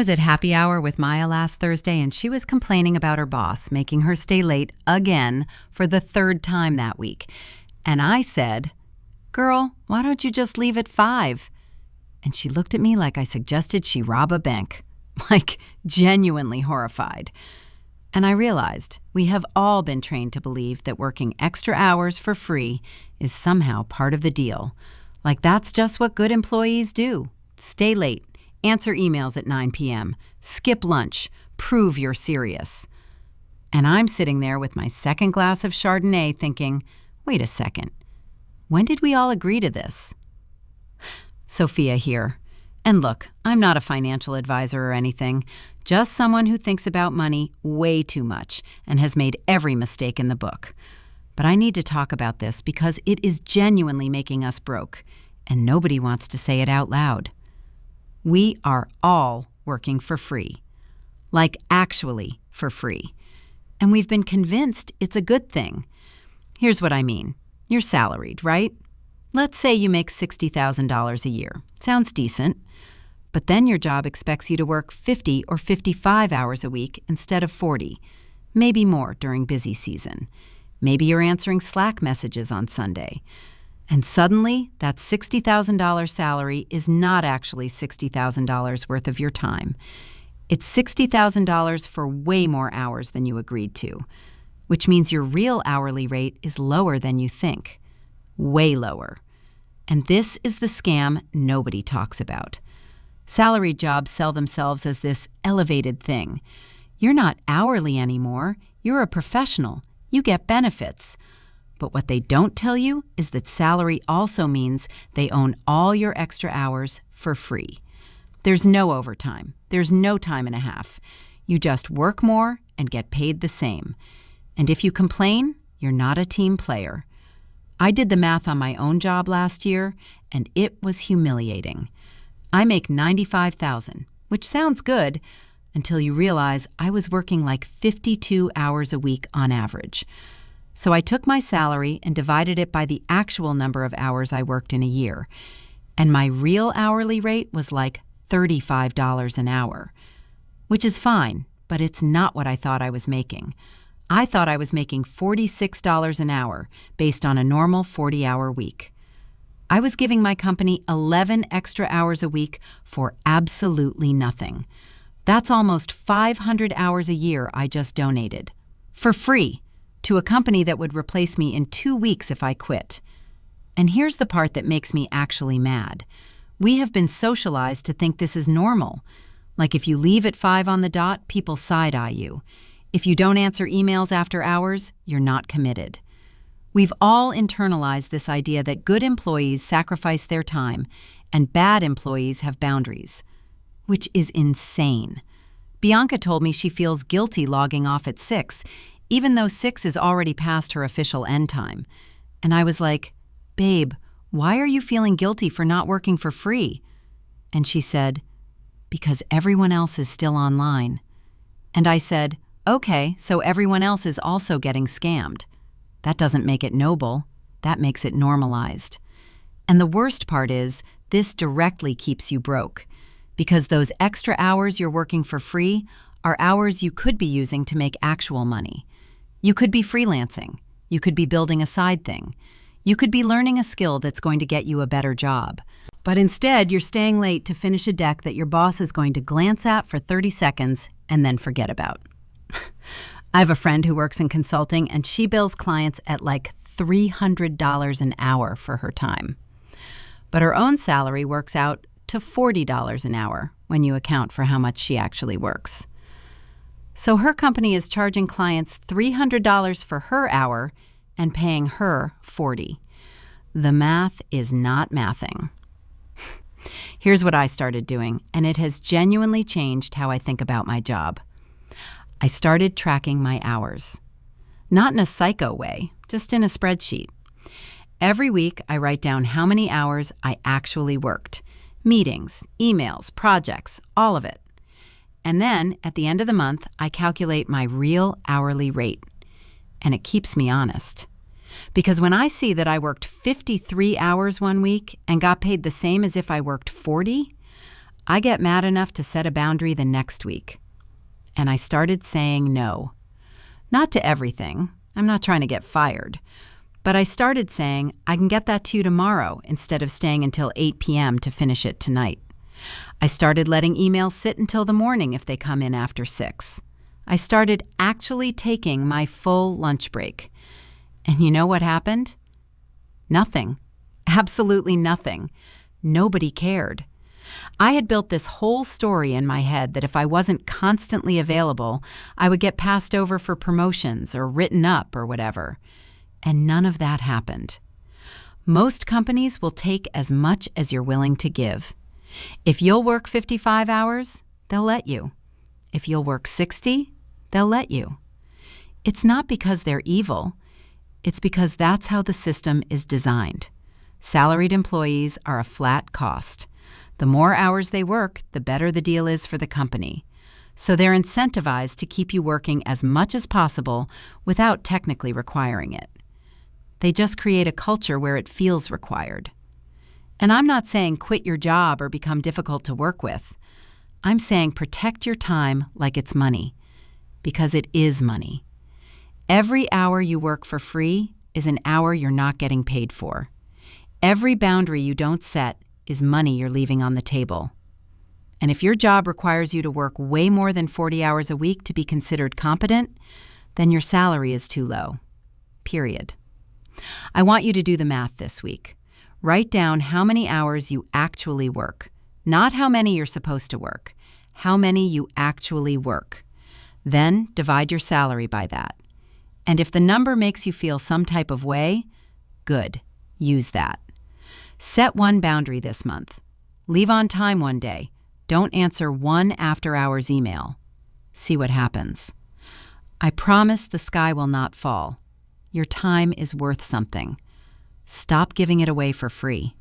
was at happy hour with Maya last Thursday, and she was complaining about her boss making her stay late again for the third time that week. And I said, "Girl, why don't you just leave at 5?" And she looked at me like I suggested she rob a bank, like genuinely horrified. And I realized we have all been trained to believe that working extra hours for free is somehow part of the deal. Like that's just what good employees do. Stay late, answer emails at 9 p.m., skip lunch, prove you're serious. And I'm sitting there with my second glass of Chardonnay thinking, wait a second, when did we all agree to this? Sophia here. And look, I'm not a financial advisor or anything, just someone who thinks about money way too much and has made every mistake in the book. But I need to talk about this because it is genuinely making us broke, and nobody wants to say it out loud. We are all working for free, like actually for free. And we've been convinced it's a good thing. Here's what I mean. You're salaried, right? Let's say you make $60,000 a year. Sounds decent. But then your job expects you to work 50 or 55 hours a week instead of 40, maybe more during busy season. Maybe you're answering Slack messages on Sunday. And suddenly, that $60,000 salary is not actually $60,000 worth of your time. It's $60,000 for way more hours than you agreed to, which means your real hourly rate is lower than you think. Way lower. And this is the scam nobody talks about. Salaried jobs sell themselves as this elevated thing. You're not hourly anymore. You're a professional. You get benefits. But what they don't tell you is that salary also means they own all your extra hours for free. There's no overtime. There's no time and a half. You just work more and get paid the same. And if you complain, you're not a team player. I did the math on my own job last year, and it was humiliating. I make $95,000, which sounds good until you realize I was working like 52 hours a week on average. So I took my salary and divided it by the actual number of hours I worked in a year. And my real hourly rate was like $35 an hour, which is fine, but it's not what I thought I was making. I thought I was making $46 an hour based on a normal 40-hour week. I was giving my company 11 extra hours a week for absolutely nothing. That's almost 500 hours a year I just donated. For free, to a company that would replace me in 2 weeks if I quit. And here's the part that makes me actually mad. We have been socialized to think this is normal. Like if you leave at 5 on the dot, people side-eye you. If you don't answer emails after hours, you're not committed. We've all internalized this idea that good employees sacrifice their time and bad employees have boundaries, which is insane. Bianca told me she feels guilty logging off at 6, even though 6 is already past her official end time. And I was like, "Babe, why are you feeling guilty for not working for free?" And she said, "Because everyone else is still online." And I said, "Okay, so everyone else is also getting scammed. That doesn't make it noble. That makes it normalized." And the worst part is, this directly keeps you broke, because those extra hours you're working for free are hours you could be using to make actual money. You could be freelancing. You could be building a side thing. You could be learning a skill that's going to get you a better job. But instead, you're staying late to finish a deck that your boss is going to glance at for 30 seconds and then forget about. I have a friend who works in consulting, and she bills clients at like $300 an hour for her time. But her own salary works out to $40 an hour when you account for how much she actually works. So her company is charging clients $300 for her hour and paying her $40. The math is not mathing. Here's what I started doing, and it has genuinely changed how I think about my job. I started tracking my hours. Not in a psycho way, just in a spreadsheet. Every week, I write down how many hours I actually worked. Meetings, emails, projects, all of it. And then, at the end of the month, I calculate my real hourly rate. And it keeps me honest. Because when I see that I worked 53 hours one week and got paid the same as if I worked 40, I get mad enough to set a boundary the next week. And I started saying no. Not to everything. I'm not trying to get fired. But I started saying, I can get that to you tomorrow instead of staying until 8 p.m. to finish it tonight. I started letting emails sit until the morning if they come in after 6. I started actually taking my full lunch break. And you know what happened? Nothing. Absolutely nothing. Nobody cared. I had built this whole story in my head that if I wasn't constantly available, I would get passed over for promotions or written up or whatever. And none of that happened. Most companies will take as much as you're willing to give. If you'll work 55 hours, they'll let you. If you'll work 60, they'll let you. It's not because they're evil. It's because that's how the system is designed. Salaried employees are a flat cost. The more hours they work, the better the deal is for the company. So they're incentivized to keep you working as much as possible without technically requiring it. They just create a culture where it feels required. And I'm not saying quit your job or become difficult to work with. I'm saying protect your time like it's money, because it is money. Every hour you work for free is an hour you're not getting paid for. Every boundary you don't set is money you're leaving on the table. And if your job requires you to work way more than 40 hours a week to be considered competent, then your salary is too low. Period. I want you to do the math this week. Write down how many hours you actually work, not how many you're supposed to work, how many you actually work. Then divide your salary by that. And if the number makes you feel some type of way, good, use that. Set one boundary this month. Leave on time one day. Don't answer one after-hours email. See what happens. I promise the sky will not fall. Your time is worth something. Stop giving it away for free.